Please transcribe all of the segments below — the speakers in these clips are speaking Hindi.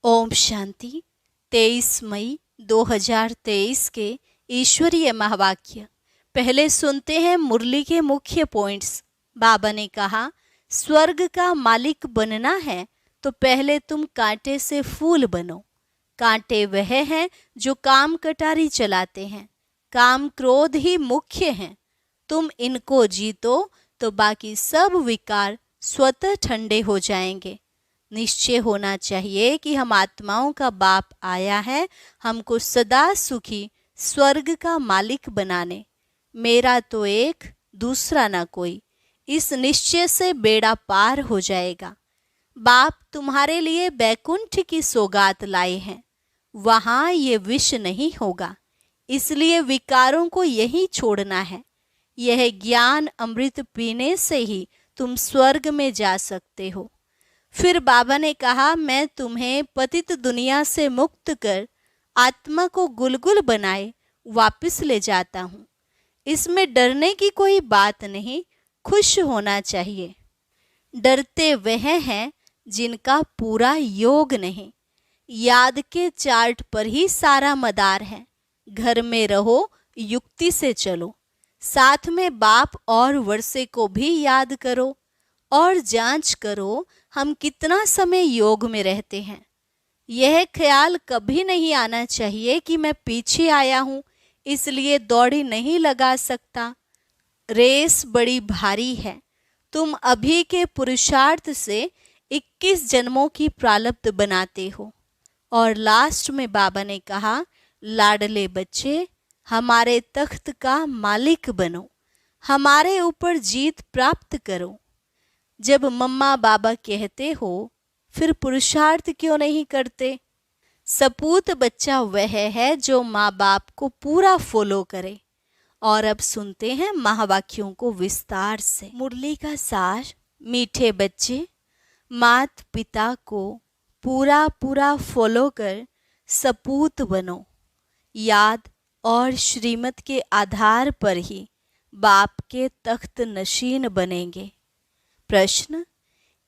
ओम शांति। 23 मई 2023 के ईश्वरीय महावाक्य। पहले सुनते हैं मुरली के मुख्य पॉइंट्स। बाबा ने कहा, स्वर्ग का मालिक बनना है तो पहले तुम कांटे से फूल बनो। कांटे वह हैं जो काम कटारी चलाते हैं। काम क्रोध ही मुख्य हैं। तुम इनको जीतो तो बाकी सब विकार स्वतः ठंडे हो जाएंगे। निश्चय होना चाहिए कि हम आत्माओं का बाप आया है हमको सदा सुखी स्वर्ग का मालिक बनाने। मेरा तो एक, दूसरा ना कोई। इस निश्चय से बेड़ा पार हो जाएगा। बाप तुम्हारे लिए बैकुंठ की सौगात लाए हैं। वहाँ ये विष नहीं होगा, इसलिए विकारों को यही छोड़ना है। यह ज्ञान अमृत पीने से ही तुम स्वर्ग में जा सकते हो। फिर बाबा ने कहा, मैं तुम्हें पतित दुनिया से मुक्त कर आत्मा को गुलगुल बनाए वापस ले जाता हूँ। इसमें डरने की कोई बात नहीं, खुश होना चाहिए। डरते वह हैं जिनका पूरा योग नहीं। याद के चार्ट पर ही सारा मदार है। घर में रहो, युक्ति से चलो। साथ में बाप और वर्षे को भी याद करो और जांच करो हम कितना समय योग में रहते हैं। यह ख्याल कभी नहीं आना चाहिए कि मैं पीछे आया हूँ इसलिए दौड़ी नहीं लगा सकता। रेस बड़ी भारी है। तुम अभी के पुरुषार्थ से 21 जन्मों की प्रारब्ध बनाते हो। और लास्ट में बाबा ने कहा, लाडले बच्चे, हमारे तख्त का मालिक बनो, हमारे ऊपर जीत प्राप्त करो। जब मम्मा बाबा कहते हो फिर पुरुषार्थ क्यों नहीं करते? सपूत बच्चा वह है जो माँ बाप को पूरा फॉलो करे। और अब सुनते हैं महावाक्यों को विस्तार से। मुरली का सार। मीठे बच्चे, मात पिता को पूरा पूरा फॉलो कर सपूत बनो। याद और श्रीमत के आधार पर ही बाप के तख्त नशीन बनेंगे। प्रश्न,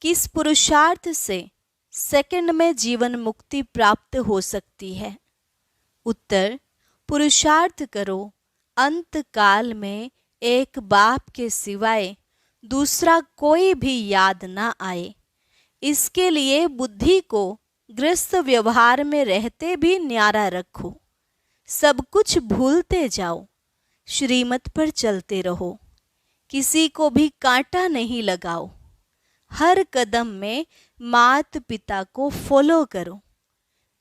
किस पुरुषार्थ से सेकंड में जीवन मुक्ति प्राप्त हो सकती है? उत्तर, पुरुषार्थ करो अंत काल में एक बाप के सिवाय दूसरा कोई भी याद ना आए। इसके लिए बुद्धि को गृहस्थ व्यवहार में रहते भी न्यारा रखो। सब कुछ भूलते जाओ, श्रीमत पर चलते रहो। किसी को भी कांटा नहीं लगाओ। हर कदम में मात पिता को फॉलो करो।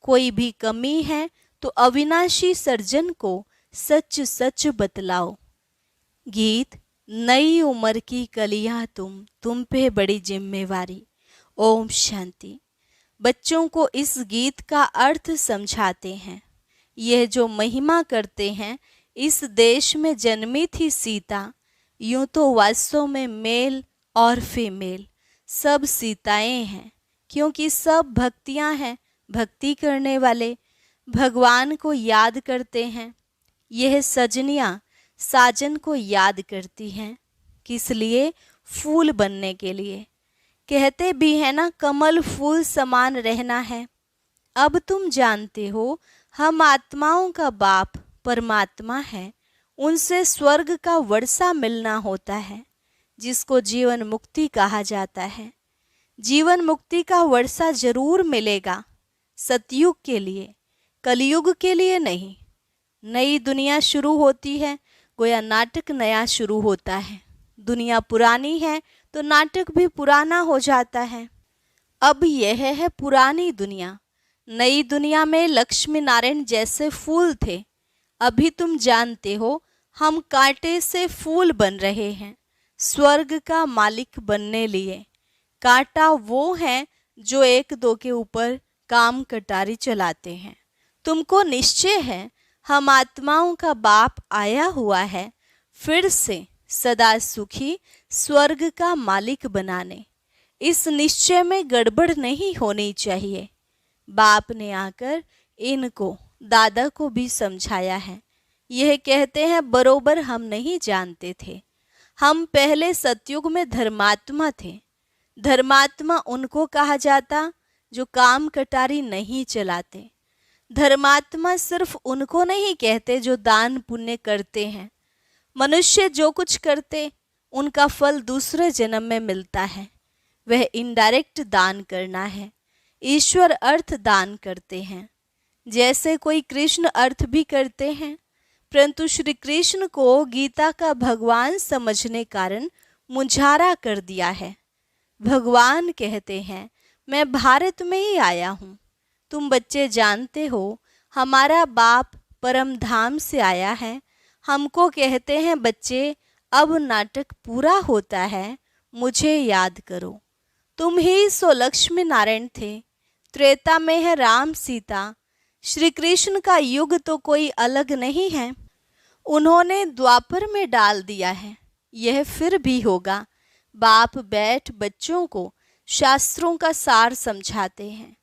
कोई भी कमी है तो अविनाशी सर्जन को सच सच बतलाओ। गीत, नई उम्र की कलियां तुम पे बड़ी जिम्मेवारी। ओम शांति। बच्चों को इस गीत का अर्थ समझाते हैं। यह जो महिमा करते हैं, इस देश में जन्मी थी सीता। यूं तो वास्तव में मेल और फीमेल सब सीताएं हैं, क्योंकि सब भक्तियां हैं। भक्ति करने वाले भगवान को याद करते हैं। यह सजनियां साजन को याद करती हैं। किस लिए? फूल बनने के लिए। कहते भी है ना, कमल फूल समान रहना है। अब तुम जानते हो हम आत्माओं का बाप परमात्मा है। उनसे स्वर्ग का वर्षा मिलना होता है, जिसको जीवन मुक्ति कहा जाता है। जीवन मुक्ति का वर्षा जरूर मिलेगा, सतयुग के लिए, कलयुग के लिए नहीं। नई दुनिया शुरू होती है, गोया नाटक नया शुरू होता है। दुनिया पुरानी है तो नाटक भी पुराना हो जाता है। अब यह है पुरानी दुनिया। नई दुनिया में लक्ष्मी नारायण जैसे फूल थे। अभी तुम जानते हो हम कांटे से फूल बन रहे हैं, स्वर्ग का मालिक बनने लिए। कांटा वो है जो एक दो के ऊपर काम कटारी चलाते हैं। तुमको निश्चय है हम आत्माओं का बाप आया हुआ है फिर से सदा सुखी स्वर्ग का मालिक बनाने। इस निश्चय में गड़बड़ नहीं होनी चाहिए। बाप ने आकर इनको, दादा को भी समझाया है। यह कहते हैं बरोबर हम नहीं जानते थे। हम पहले सतयुग में धर्मात्मा थे। धर्मात्मा उनको कहा जाता जो काम कटारी नहीं चलाते। धर्मात्मा सिर्फ उनको नहीं कहते जो दान पुण्य करते हैं। मनुष्य जो कुछ करते उनका फल दूसरे जन्म में मिलता है। वह इनडायरेक्ट दान करना है। ईश्वर अर्थ दान करते हैं, जैसे कोई कृष्ण अर्थ भी करते हैं, परंतु श्री कृष्ण को गीता का भगवान समझने कारण मुंझारा कर दिया है। भगवान कहते हैं, मैं भारत में ही आया हूँ। तुम बच्चे जानते हो, हमारा बाप परम धाम से आया है। हमको कहते हैं, बच्चे अब नाटक पूरा होता है, मुझे याद करो। तुम ही सो लक्ष्मी नारायण थे। त्रेता में है राम सीता। श्री कृष्ण का युग तो कोई अलग नहीं है, उन्होंने द्वापर में डाल दिया है। यह फिर भी होगा। बाप बैठ बच्चों को शास्त्रों का सार समझाते हैं।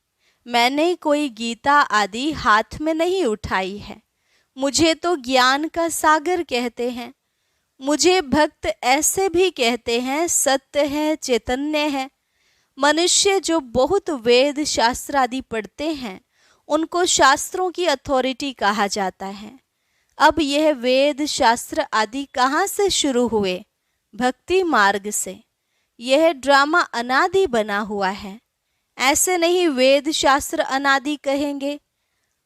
मैंने कोई गीता आदि हाथ में नहीं उठाई है। मुझे तो ज्ञान का सागर कहते हैं। मुझे भक्त ऐसे भी कहते हैं, सत्य है, चैतन्य है। मनुष्य जो बहुत वेद शास्त्र आदि पढ़ते हैं, उनको शास्त्रों की अथॉरिटी कहा जाता है। अब यह वेद शास्त्र आदि कहाँ से शुरू हुए? भक्ति मार्ग से। यह ड्रामा अनादि बना हुआ है। ऐसे नहीं वेद शास्त्र अनादि कहेंगे।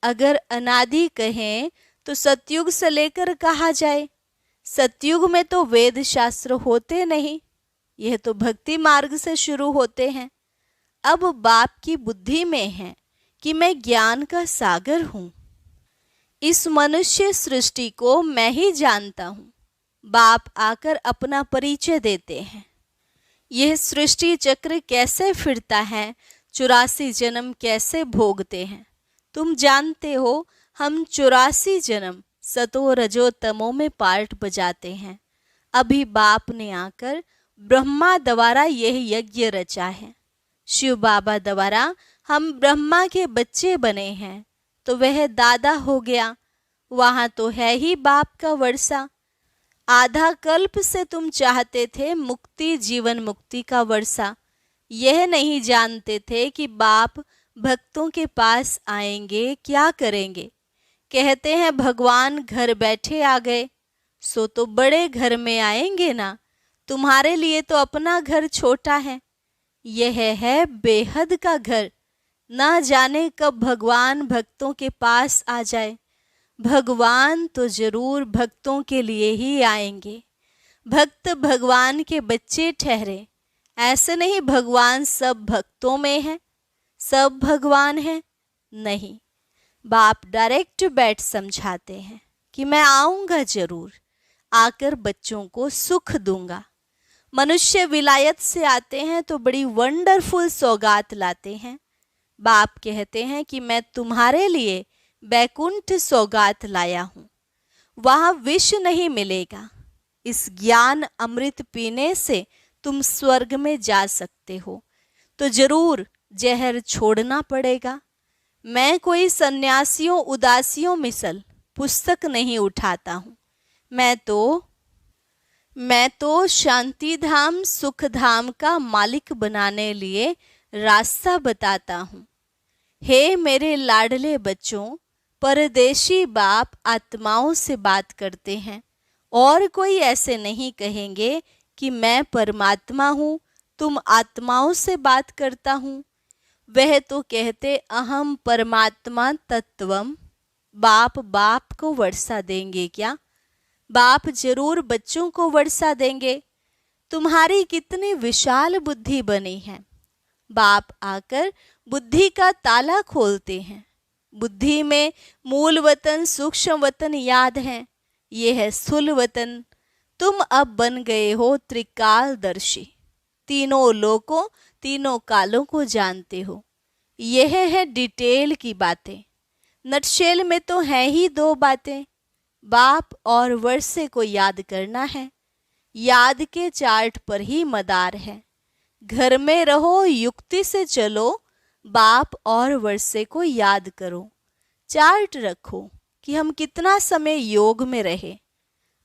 अगर अनादि कहें तो सतयुग से लेकर कहा जाए। सतयुग में तो वेद शास्त्र होते नहीं, यह तो भक्ति मार्ग से शुरू होते हैं। अब बाप की बुद्धि में है कि मैं ज्ञान का सागर हूँ। इस मनुष्य सृष्टि को मैं ही जानता हूँ। बाप आकर अपना परिचय देते हैं। यह सृष्टि चक्र कैसे फिरता है, 84 जन्म कैसे भोगते हैं। तुम जानते हो, हम 84 जन्म सतो रजो तमो में पार्ट बजाते हैं। अभी बाप ने आकर ब्रह्मा द्वारा यह यज्ञ रचा है। शिव बाबा द्वारा हम ब्रह्मा के बच्चे बने हैं, तो वह दादा हो गया। वहाँ तो है ही बाप का वर्षा। आधा कल्प से तुम चाहते थे मुक्ति, जीवन मुक्ति का वर्षा। यह नहीं जानते थे कि बाप भक्तों के पास आएंगे, क्या करेंगे। कहते हैं भगवान घर बैठे आ गए, सो तो बड़े घर में आएंगे ना। तुम्हारे लिए तो अपना घर छोटा है। यह है बेहद का घर। ना जाने कब भगवान भक्तों के पास आ जाए। भगवान तो जरूर भक्तों के लिए ही आएंगे। भक्त भगवान के बच्चे ठहरे। ऐसे नहीं भगवान सब भक्तों में है, सब भगवान है, नहीं। बाप डायरेक्ट बैठ समझाते हैं कि मैं आऊंगा जरूर, आकर बच्चों को सुख दूंगा। मनुष्य विलायत से आते हैं तो बड़ी वंडरफुल सौगात लाते हैं। बाप कहते हैं कि मैं तुम्हारे लिए बैकुंठ सौगात लाया हूँ। वहाँ विष नहीं मिलेगा। इस ज्ञान अमृत पीने से तुम स्वर्ग में जा सकते हो, तो जरूर जहर छोड़ना पड़ेगा। मैं कोई सन्यासियों उदासियों मिसल पुस्तक नहीं उठाता हूँ। मैं तो शांति धाम सुख धाम का मालिक बनाने लिए रास्ता बताता हूँ। हे मेरे लाडले बच्चों, परदेशी बाप आत्माओं से बात करते हैं, और कोई ऐसे नहीं कहेंगे कि मैं परमात्मा हूँ, तुम आत्माओं से बात करता हूँ। वह तो कहते अहम परमात्मा तत्वम। बाप को वर्षा देंगे क्या? बाप जरूर बच्चों को वर्षा देंगे। तुम्हारी कितनी विशाल बुद्धि बनी है। बाप आकर बुद्धि का ताला खोलते हैं। बुद्धि में मूल वतन सूक्ष्म वतन याद है, ये है स्थूल वतन। तुम अब बन गए हो त्रिकालदर्शी, तीनों लोकों तीनों कालों को जानते हो। यह है डिटेल की बातें। नटशेल में तो है ही दो बातें, बाप और वर्षे को याद करना है। याद के चार्ट पर ही मदार है। घर में रहो, युक्ति से चलो, बाप और वर्षे को याद करो। चार्ट रखो कि हम कितना समय योग में रहे।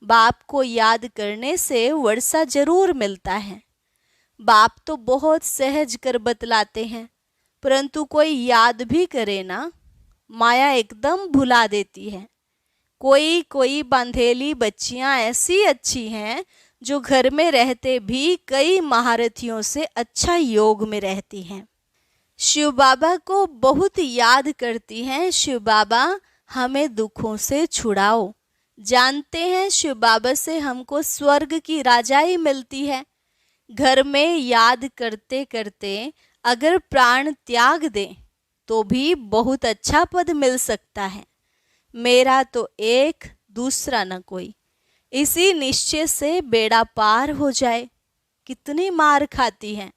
बाप को याद करने से वर्षा जरूर मिलता है। बाप तो बहुत सहज कर बतलाते हैं। परंतु कोई याद भी करे ना, माया एकदम भुला देती है। कोई कोई बांधेली बच्चियां ऐसी अच्छी हैं जो घर में रहते भी कई महारथियों से अच्छा योग में रहती हैं। शिव बाबा को बहुत याद करती हैं। शिव बाबा हमें दुखों से छुड़ाओ। जानते हैं शिव बाबा से हमको स्वर्ग की राजाई मिलती है। घर में याद करते करते अगर प्राण त्याग दें तो भी बहुत अच्छा पद मिल सकता है। मेरा तो एक, दूसरा न कोई, इसी निश्चय से बेड़ा पार हो जाए। कितनी मार खाती हैं।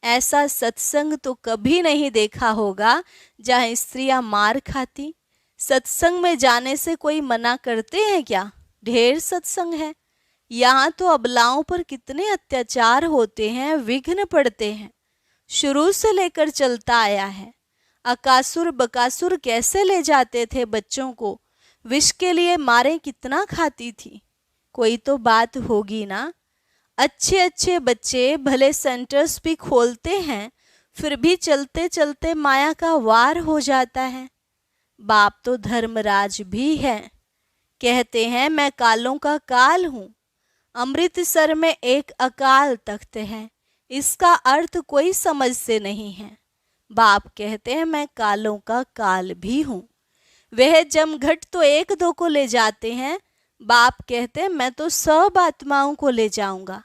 ऐसा सत्संग तो कभी नहीं देखा होगा जहाँ स्त्रियां मार खाती। सत्संग में जाने से कोई मना करते हैं क्या? ढेर सत्संग है। यहाँ तो अबलाओं पर कितने अत्याचार होते हैं, विघ्न पड़ते हैं। शुरू से लेकर चलता आया है। अकासुर बकासुर कैसे ले जाते थे बच्चों को, विष के लिए मारे कितना खाती थी। कोई तो बात होगी ना। अच्छे अच्छे बच्चे भले सेंटर्स भी खोलते हैं, फिर भी चलते चलते माया का वार हो जाता है। बाप तो धर्मराज भी है। कहते हैं मैं कालों का काल हूँ। अमृतसर में एक अकाल तख्त है, इसका अर्थ कोई समझते नहीं है। बाप कहते हैं मैं कालों का काल भी हूँ। वह जमघट तो एक दो को ले जाते हैं, बाप कहते हैं मैं तो सब आत्माओं को ले जाऊंगा।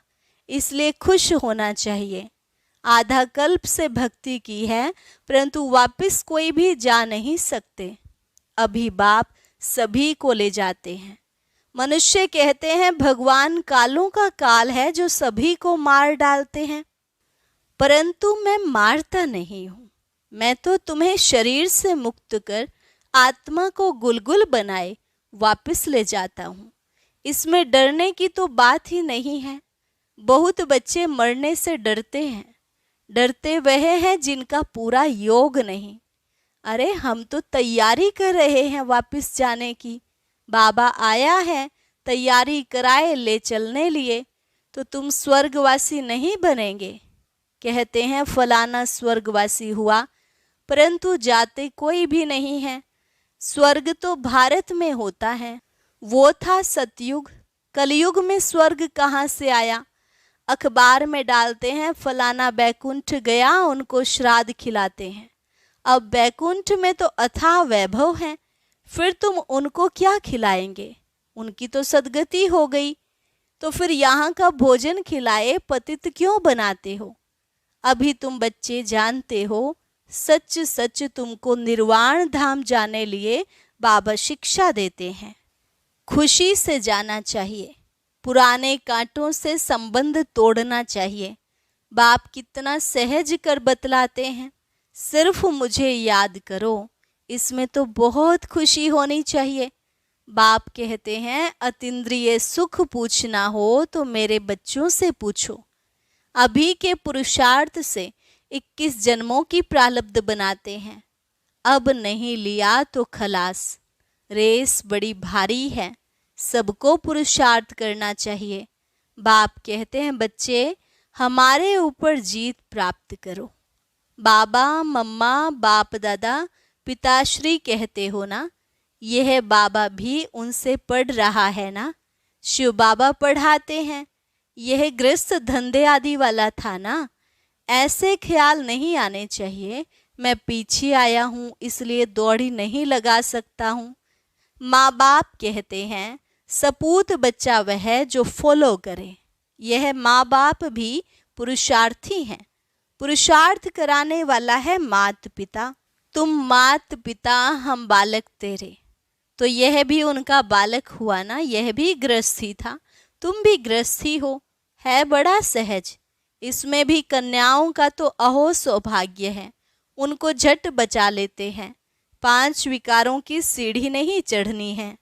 इसलिए खुश होना चाहिए। आधा कल्प से भक्ति की है, परंतु वापस कोई भी जा नहीं सकते। अभी बाप सभी को ले जाते हैं। मनुष्य कहते हैं भगवान कालों का काल है जो सभी को मार डालते हैं, परंतु मैं मारता नहीं हूँ। मैं तो तुम्हें शरीर से मुक्त कर आत्मा को गुलगुल बनाए वापस ले जाता हूँ। इसमें डरने की तो बात ही नहीं है। बहुत बच्चे मरने से डरते हैं। डरते वह हैं जिनका पूरा योग नहीं। अरे हम तो तैयारी कर रहे हैं वापस जाने की। बाबा आया है, तैयारी कराए ले चलने लिए। तो तुम स्वर्गवासी नहीं बनेंगे। कहते हैं फलाना स्वर्गवासी हुआ, परंतु जाते कोई भी नहीं है। स्वर्ग तो भारत में होता है। वो था सतयुग। कलयुग में स्वर्ग कहाँ से आया? अखबार में डालते हैं फलाना बैकुंठ गया, उनको श्राद्ध खिलाते हैं। अब बैकुंठ में तो अथाह वैभव है, फिर तुम उनको क्या खिलाएंगे? उनकी तो सदगति हो गई। तो फिर यहाँ का भोजन खिलाए पतित क्यों बनाते हो? अभी तुम बच्चे जानते हो, सच सच तुमको निर्वाण धाम जाने लिए बाबा शिक्षा देते हैं। खुशी से जाना चाहिए। पुराने कांटों से संबंध तोड़ना चाहिए। बाप कितना सहज कर बतलाते हैं, सिर्फ मुझे याद करो। इसमें तो बहुत खुशी होनी चाहिए। बाप कहते हैं अतीन्द्रिय सुख पूछना हो तो मेरे बच्चों से पूछो। अभी के पुरुषार्थ से 21 जन्मों की प्रारब्ध बनाते हैं। अब नहीं लिया तो खलास। रेस बड़ी भारी है, सबको पुरुषार्थ करना चाहिए। बाप कहते हैं बच्चे हमारे ऊपर जीत प्राप्त करो। बाबा मम्मा बाप दादा पिताश्री कहते हो ना, यह बाबा भी उनसे पढ़ रहा है ना। शिव बाबा पढ़ाते हैं। यह गृहस्थ धंधे आदि वाला था ना। ऐसे ख्याल नहीं आने चाहिए मैं पीछे आया हूँ इसलिए दौड़ी नहीं लगा सकता हूँ। माँ बाप कहते हैं सपूत बच्चा वह जो फॉलो करे। यह माँ बाप भी पुरुषार्थी हैं। पुरुषार्थ कराने वाला है मात पिता। तुम मात पिता हम बालक तेरे। तो यह भी उनका बालक हुआ ना, यह भी गृहस्थी था, तुम भी गृहस्थी हो। है बड़ा सहज। इसमें भी कन्याओं का तो अहो सौभाग्य है, उनको झट बचा लेते हैं। 5 विकारों की सीढ़ी नहीं चढ़नी है।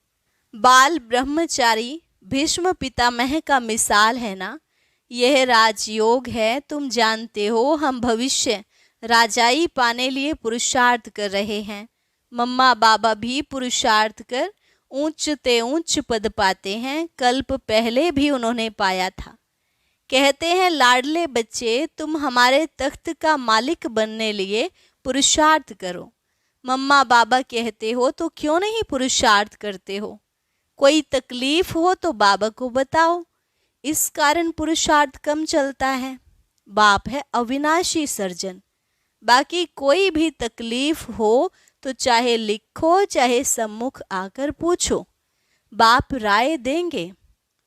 बाल ब्रह्मचारी भीष्म पितामह का मिसाल है ना। यह राजयोग है, तुम जानते हो। हम भविष्य राजाई पाने लिए पुरुषार्थ कर रहे हैं। मम्मा बाबा भी पुरुषार्थ कर ऊंच ते ऊंच पद पाते हैं। कल्प पहले भी उन्होंने पाया था। कहते हैं लाडले बच्चे तुम हमारे तख्त का मालिक बनने लिए पुरुषार्थ करो। मम्मा बाबा कहते हो तो क्यों नहीं पुरुषार्थ करते हो? कोई तकलीफ हो तो बाबा को बताओ, इस कारण पुरुषार्थ कम चलता है। बाप है अविनाशी सर्जन। बाकी कोई भी तकलीफ हो तो चाहे लिखो चाहे सम्मुख आकर पूछो, बाप राय देंगे।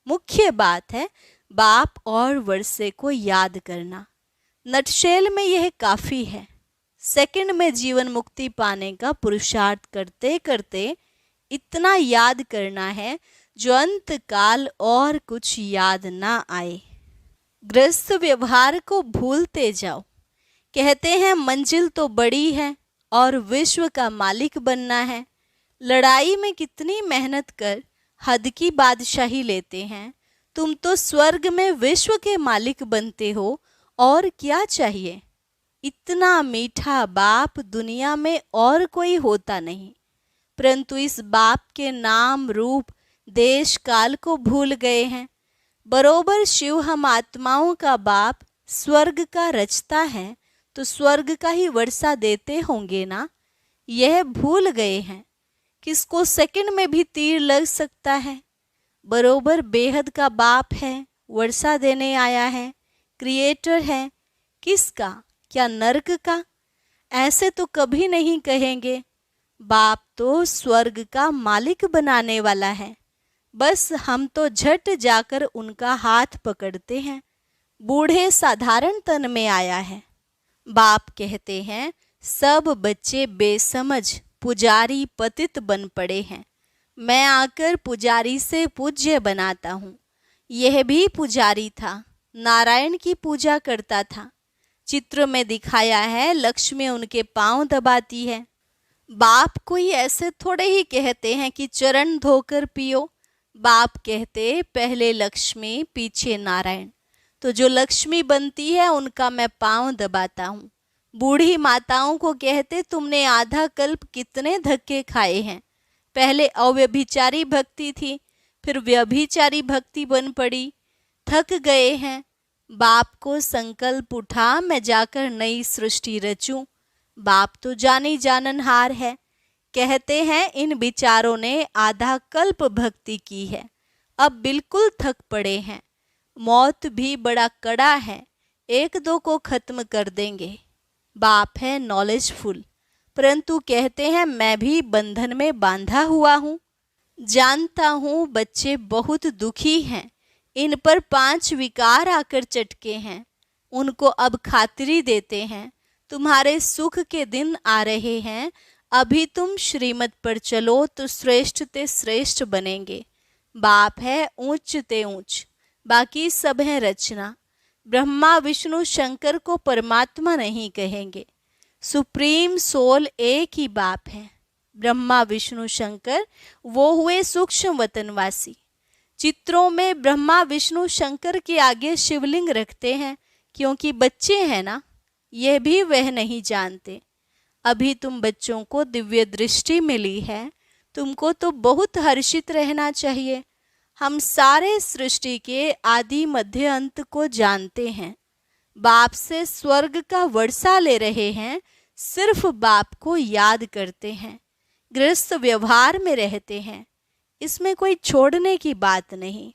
मुख्य बात है बाप और वर्षे को याद करना। नटशेल में यह काफी है। सेकंड में जीवन मुक्ति पाने का पुरुषार्थ करते करते इतना याद करना है जो अंत काल और कुछ याद ना आए। गृहस्थ व्यवहार को भूलते जाओ। कहते हैं मंजिल तो बड़ी है और विश्व का मालिक बनना है। लड़ाई में कितनी मेहनत कर हद की बादशाही लेते हैं। तुम तो स्वर्ग में विश्व के मालिक बनते हो, और क्या चाहिए? इतना मीठा बाप दुनिया में और कोई होता नहीं, परंतु इस बाप के नाम रूप देश काल को भूल गए हैं। बरोबर शिव हम आत्माओं का बाप स्वर्ग का रचता है तो स्वर्ग का ही वर्षा देते होंगे ना, यह भूल गए हैं। किसको सेकंड में भी तीर लग सकता है। बरोबर बेहद का बाप है, वर्षा देने आया है, क्रिएटर है। किसका? क्या नर्क का? ऐसे तो कभी नहीं कहेंगे। बाप तो स्वर्ग का मालिक बनाने वाला है, बस हम तो झट जाकर उनका हाथ पकड़ते हैं। बूढ़े साधारण तन में आया है। बाप कहते हैं सब बच्चे बेसमझ पुजारी पतित बन पड़े हैं, मैं आकर पुजारी से पूज्य बनाता हूँ। यह भी पुजारी था, नारायण की पूजा करता था। चित्र में दिखाया है लक्ष्मी उनके पांव दबाती है। बाप कोई ऐसे थोड़े ही कहते हैं कि चरण धोकर पियो। बाप कहते पहले लक्ष्मी पीछे नारायण, तो जो लक्ष्मी बनती है उनका मैं पांव दबाता हूँ। बूढ़ी माताओं को कहते तुमने आधा कल्प कितने धक्के खाए हैं। पहले अव्यभिचारी भक्ति थी, फिर व्यभिचारी भक्ति बन पड़ी, थक गए हैं। बाप को संकल्प उठा मैं जाकर नई सृष्टि रचूं। बाप तो जानी जाननहार है। कहते हैं इन विचारों ने आधा कल्प भक्ति की है, अब बिल्कुल थक पड़े हैं। मौत भी बड़ा कड़ा है, एक दो को खत्म कर देंगे। बाप है नॉलेजफुल, परंतु कहते हैं मैं भी बंधन में बांधा हुआ हूँ। जानता हूँ बच्चे बहुत दुखी हैं, इन पर 5 विकार आकर चटके हैं। उनको अब खातिरी देते हैं, तुम्हारे सुख के दिन आ रहे हैं। अभी तुम श्रीमत पर चलो तो श्रेष्ठ ते श्रेष्ठ बनेंगे। बाप है ऊंच ते ऊंच, बाकी सब है रचना। ब्रह्मा विष्णु शंकर को परमात्मा नहीं कहेंगे, सुप्रीम सोल एक ही बाप है। ब्रह्मा विष्णु शंकर वो हुए सूक्ष्म वतनवासी। चित्रों में ब्रह्मा विष्णु शंकर के आगे शिवलिंग रखते हैं, क्योंकि बच्चे हैं ना, यह भी वह नहीं जानते। अभी तुम बच्चों को दिव्य दृष्टि मिली है, तुमको तो बहुत हर्षित रहना चाहिए। हम सारे सृष्टि के आदि मध्य अंत को जानते हैं। बाप से स्वर्ग का वर्षा ले रहे हैं, सिर्फ बाप को याद करते हैं, गृहस्थ व्यवहार में रहते हैं। इसमें कोई छोड़ने की बात नहीं।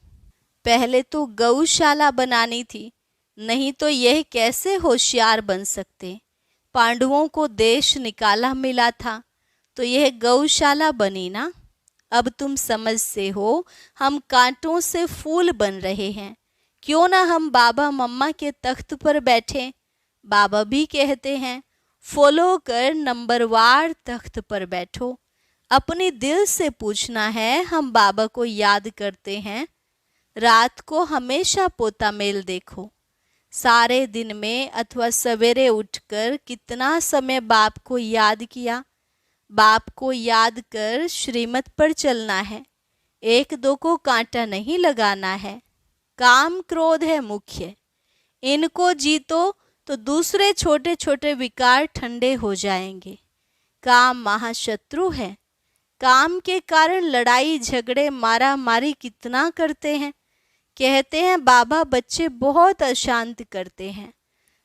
पहले तो गौशाला बनानी थी, नहीं तो यह कैसे होशियार बन सकते। पांडवों को देश निकाला मिला था तो यह गौशाला बनी ना। अब तुम समझते हो हम कांटों से फूल बन रहे हैं, क्यों ना हम बाबा मम्मा के तख्त पर बैठे। बाबा भी कहते हैं फॉलो कर नंबरवार तख्त पर बैठो। अपने दिल से पूछना है, हम बाबा को याद करते हैं। रात को हमेशा पोता मेल देखो। सारे दिन में अथवा सवेरे उठकर कितना समय बाप को याद किया। बाप को याद कर श्रीमत पर चलना है, एक दो को कांटा नहीं लगाना है। काम क्रोध है मुख्य, इनको जीतो तो दूसरे छोटे छोटे विकार ठंडे हो जाएंगे। काम महाशत्रु है, काम के कारण लड़ाई झगड़े मारा मारी कितना करते हैं। कहते हैं बाबा बच्चे बहुत अशांत करते हैं,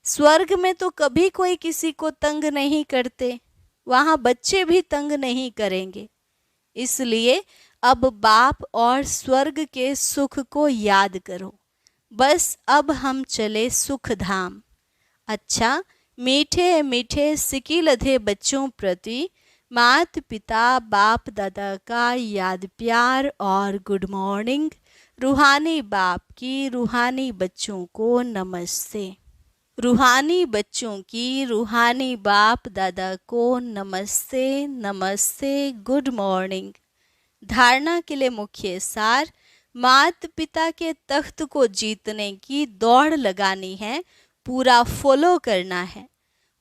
स्वर्ग में तो कभी कोई किसी को तंग नहीं करते, वहाँ बच्चे भी तंग नहीं करेंगे। इसलिए अब बाप और स्वर्ग के सुख को याद करो। बस अब हम चले सुख धाम। अच्छा, मीठे मीठे सिकी लधे बच्चों प्रति माता पिता बाप दादा का याद प्यार और गुड मॉर्निंग। रूहानी बाप की रूहानी बच्चों को नमस्ते। रूहानी बच्चों की रूहानी बाप दादा को नमस्ते नमस्ते, गुड मॉर्निंग। धारणा के लिए मुख्य सार, माता पिता के तख्त को जीतने की दौड़ लगानी है, पूरा फॉलो करना है।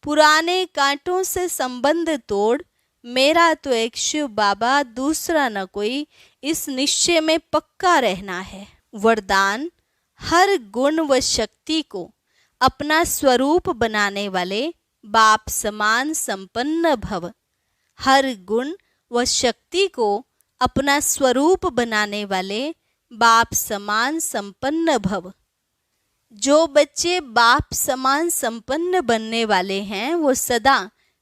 पुराने कांटों से संबंध तोड़, मेरा तो एक शिव बाबा दूसरा न कोई, इस निश्चय में पक्का रहना है। वरदान, हर गुण व शक्ति को अपना स्वरूप बनाने वाले बाप समान संपन्न भव। हर गुण व शक्ति को अपना स्वरूप बनाने वाले बाप समान संपन्न भव। जो बच्चे बाप समान संपन्न बनने वाले हैं वो सदा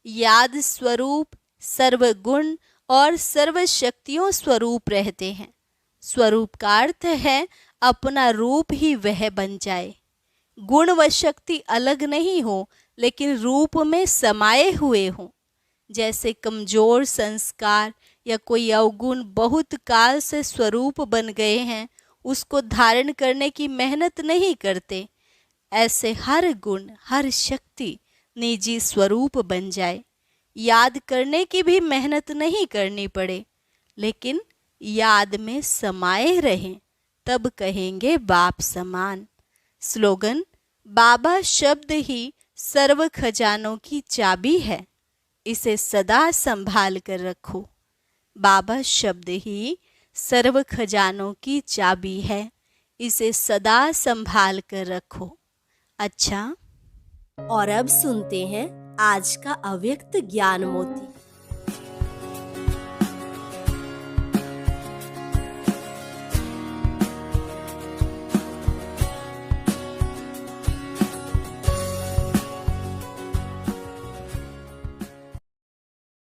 याद स्वरूप, सर्वगुण और सर्व शक्तियों स्वरूप रहते हैं। स्वरूप का अर्थ है अपना रूप ही वह बन जाए। गुण व शक्ति अलग नहीं हो, लेकिन रूप में समाये हुए हों। जैसे कमजोर संस्कार या कोई अवगुण बहुत काल से स्वरूप बन गए हैं, उसको धारण करने की मेहनत नहीं करते, ऐसे हर गुण हर शक्ति निजी स्वरूप बन जाए। याद करने की भी मेहनत नहीं करनी पड़े, लेकिन याद में समाये रहें, तब कहेंगे बाप समान। स्लोगन, बाबा शब्द ही सर्व खजानों की चाबी है, इसे सदा संभाल कर रखो। बाबा शब्द ही सर्व खजानों की चाबी है, इसे सदा संभाल कर रखो। अच्छा, और अब सुनते हैं आज का अव्यक्त ज्ञान मोती।